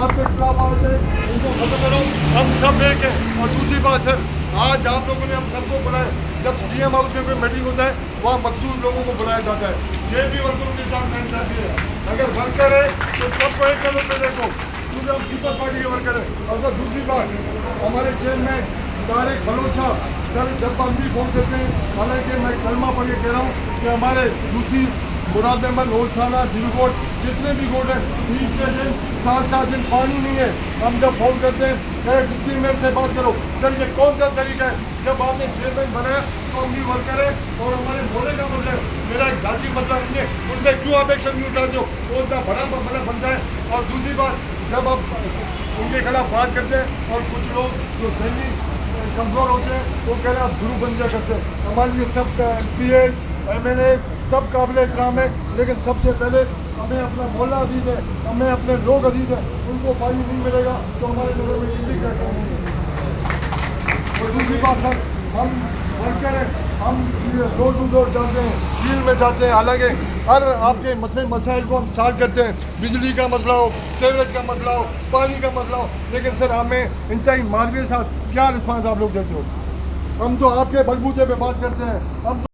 आपके खिलाफ आए थे उनको खत्म करो। हम सब एक हैं। और दूसरी बात सर, आज आप लोगों ने हम सबको बुलाए, जब सीएम हाउस में कोई मीटिंग होता है वहाँ मखसूस लोगों को बुलाया जाता है। ये भी वर्करों की जान रहनी चाहिए। अगर वर्कर है तो सबको एक कदम पे देखो, क्योंकि हम पीपल्स पार्टी के वर्कर हैं। और सर दूसरी बात, हमारे जेल में तारिक बलोचा सर जब हम भी फोन करते हैं, हालांकि मैं कलमा पढ़ के कह रहा हूँ कि हमारे दूसरी मुराद अहमद, नोर थाना, दिलगोट, जितने भी गोट हैं, 30 के दिन 7-7 दिन पानी नहीं है। हम जब फोन करते हैं डिस्ट्रिक्ट मेयर से बात करो। सर ये कौन सा तरीका है? जब आपने चेयरमैन बनाया तो हम भी वर्कर है और हमारे बोले का मतलब है, मेरा एक जाति मतलब हमने उनसे क्यों आप एक्शन नहीं उठाते हो? वो इतना बड़ा मतलब बनता है। और दूसरी बात, जब आप उनके खिलाफ बात करते हैं और कुछ लोग जो सही कमज़ोर होते हैं वो कह रहे हैं आप गुरु बन जा करते हैं। हमारे लिए सब MPs MLA सब काबिल एहतराम है, लेकिन सबसे पहले हमें अपना मोहल्ला अजीज है, हमें अपने लोग अजीज हैं। उनको पानी नहीं मिलेगा तो हमारे नगर में किसी का काम नहीं है। और दूसरी बात सर, हम वर्कर हैं, हम डोर टू डोर जाते हैं, फील्ड में जाते हैं। हालांकि हर आपके मसले मसाइल को हम सॉल्व करते हैं, बिजली का मसला हो, सीवरेज का मसला हो, पानी का मसला हो, लेकिन सर हमें इंतहाई माजरे के साथ क्या रिस्पांस आप लोग देते हो? हम तो आपके बलबूते पे बात करते हैं। हम